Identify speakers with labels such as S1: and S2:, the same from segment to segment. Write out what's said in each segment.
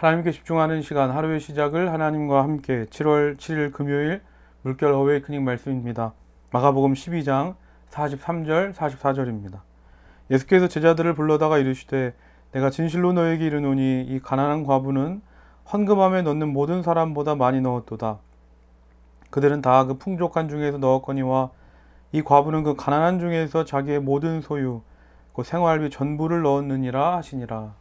S1: 하나님께 집중하는 시간, 하루의 시작을 하나님과 함께 7월 7일 금요일 물결 어웨이크닝 말씀입니다. 마가복음 12장 43절 44절입니다. 예수께서 제자들을 불러다가 이르시되 내가 진실로 너에게 이르노니 이 가난한 과부는 헌금함에 넣는 모든 사람보다 많이 넣었도다. 그들은 다 그 풍족한 중에서 넣었거니와 이 과부는 그 가난한 중에서 자기의 모든 소유 그 생활비 전부를 넣었느니라 하시니라.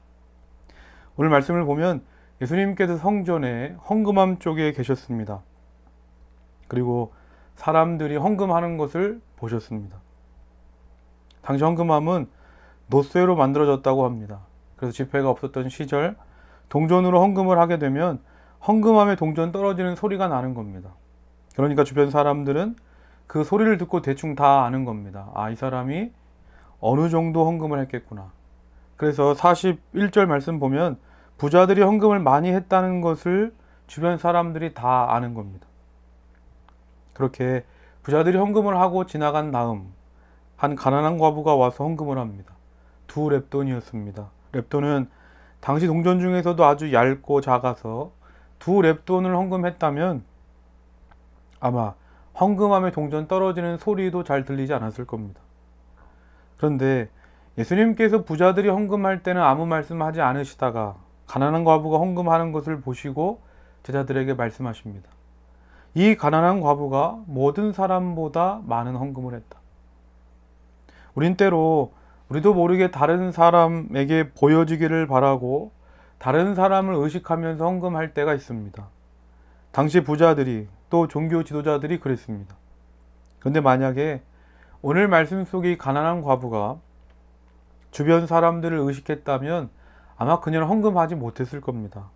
S1: 오늘 말씀을 보면 예수님께서 성전에 헌금함 쪽에 계셨습니다. 그리고 사람들이 헌금하는 것을 보셨습니다. 당시 헌금함은 노쇠로 만들어졌다고 합니다. 그래서 지폐가 없었던 시절 동전으로 헌금을 하게 되면 헌금함에 동전 떨어지는 소리가 나는 겁니다. 그러니까 주변 사람들은 그 소리를 듣고 대충 다 아는 겁니다. 아, 이 사람이 어느 정도 헌금을 했겠구나. 그래서 41절 말씀 보면 부자들이 헌금을 많이 했다는 것을 주변 사람들이 다 아는 겁니다. 그렇게 부자들이 헌금을 하고 지나간 다음 한 가난한 과부가 와서 헌금을 합니다. 2렙돈이었습니다. 렙돈은 당시 동전 중에서도 아주 얇고 작아서 2렙돈을 헌금했다면 아마 헌금함에 동전 떨어지는 소리도 잘 들리지 않았을 겁니다. 그런데 예수님께서 부자들이 헌금할 때는 아무 말씀하지 않으시다가 가난한 과부가 헌금하는 것을 보시고 제자들에게 말씀하십니다. 이 가난한 과부가 모든 사람보다 많은 헌금을 했다. 우린 때로 우리도 모르게 다른 사람에게 보여지기를 바라고 다른 사람을 의식하면서 헌금할 때가 있습니다. 당시 부자들이 또 종교 지도자들이 그랬습니다. 그런데 만약에 오늘 말씀 속의 가난한 과부가 주변 사람들을 의식했다면 아마 그녀는 헌금하지 못했을 겁니다.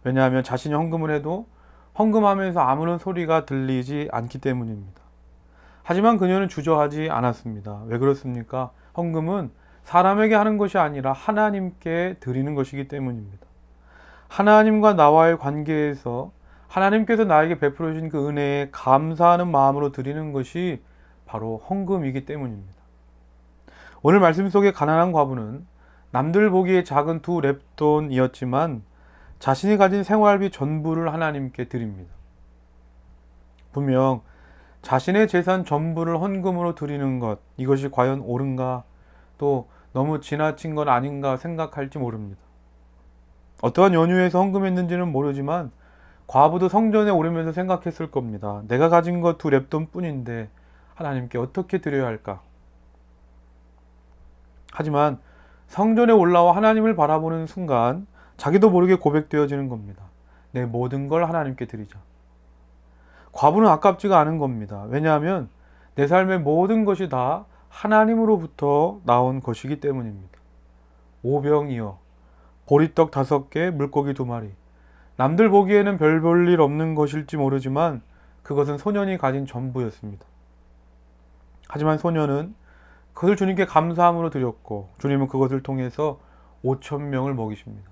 S1: 왜냐하면 자신이 헌금을 해도 헌금하면서 아무런 소리가 들리지 않기 때문입니다. 하지만 그녀는 주저하지 않았습니다. 왜 그렇습니까? 헌금은 사람에게 하는 것이 아니라 하나님께 드리는 것이기 때문입니다. 하나님과 나와의 관계에서 하나님께서 나에게 베풀어 주신 그 은혜에 감사하는 마음으로 드리는 것이 바로 헌금이기 때문입니다. 오늘 말씀 속의 가난한 과부는 남들 보기에 작은 2렙돈이었지만 자신이 가진 생활비 전부를 하나님께 드립니다. 분명 자신의 재산 전부를 헌금으로 드리는 것, 이것이 과연 옳은가, 또 너무 지나친 건 아닌가 생각할지 모릅니다. 어떠한 연유에서 헌금했는지는 모르지만 과부도 성전에 오르면서 생각했을 겁니다. 내가 가진 것 2렙돈 뿐인데 하나님께 어떻게 드려야 할까? 하지만 성전에 올라와 하나님을 바라보는 순간 자기도 모르게 고백되어지는 겁니다. 내 모든 걸 하나님께 드리자. 과부는 아깝지가 않은 겁니다. 왜냐하면 내 삶의 모든 것이 다 하나님으로부터 나온 것이기 때문입니다. 오병이어, 보리떡 5개, 물고기 2마리. 남들 보기에는 별 볼 일 없는 것일지 모르지만 그것은 소년이 가진 전부였습니다. 하지만 소년은 그것을 주님께 감사함으로 드렸고 주님은 그것을 통해서 5,000명을 먹이십니다.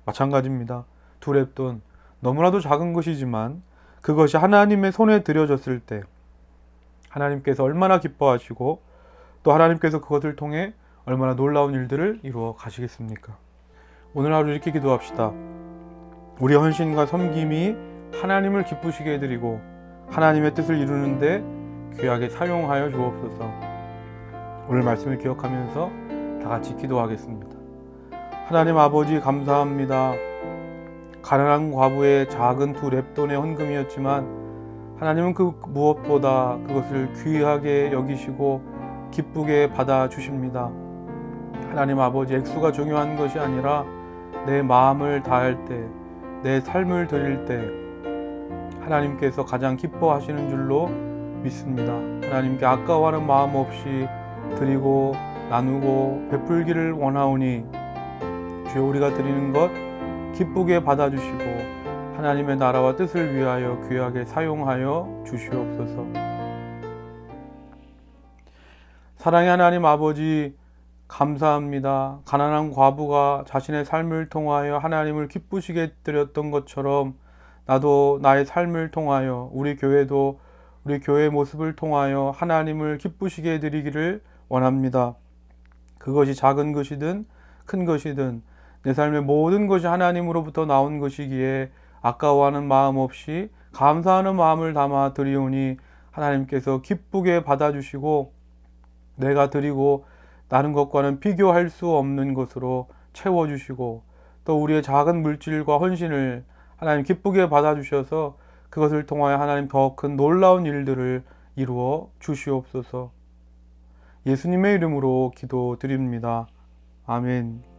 S1: 마찬가지입니다. 2렙돈, 너무나도 작은 것이지만 그것이 하나님의 손에 들여졌을 때 하나님께서 얼마나 기뻐하시고 또 하나님께서 그것을 통해 얼마나 놀라운 일들을 이루어 가시겠습니까? 오늘 하루 이렇게 기도합시다. 우리 헌신과 섬김이 하나님을 기쁘시게 해드리고 하나님의 뜻을 이루는데 귀하게 사용하여 주옵소서. 오늘 말씀을 기억하면서 다 같이 기도하겠습니다. 하나님 아버지 감사합니다. 가난한 과부의 작은 2렙돈의 헌금이었지만 하나님은 그 무엇보다 그것을 귀하게 여기시고 기쁘게 받아주십니다. 하나님 아버지, 액수가 중요한 것이 아니라 내 마음을 다할 때, 내 삶을 드릴 때 하나님께서 가장 기뻐하시는 줄로 믿습니다. 하나님께 아까워하는 마음 없이 드리고 나누고 베풀기를 원하오니 주여, 우리가 드리는 것 기쁘게 받아주시고 하나님의 나라와 뜻을 위하여 귀하게 사용하여 주시옵소서. 사랑의 하나님 아버지 감사합니다. 가난한 과부가 자신의 삶을 통하여 하나님을 기쁘시게 드렸던 것처럼 나도 나의 삶을 통하여 우리 교회도 우리 교회의 모습을 통하여 하나님을 기쁘시게 드리기를 원합니다. 그것이 작은 것이든 큰 것이든 내 삶의 모든 것이 하나님으로부터 나온 것이기에 아까워하는 마음 없이 감사하는 마음을 담아 드리오니 하나님께서 기쁘게 받아주시고 내가 드리고 다른 것과는 비교할 수 없는 것으로 채워주시고 또 우리의 작은 물질과 헌신을 하나님 기쁘게 받아주셔서 그것을 통하여 하나님 더 큰 놀라운 일들을 이루어 주시옵소서. 예수님의 이름으로 기도드립니다. 아멘.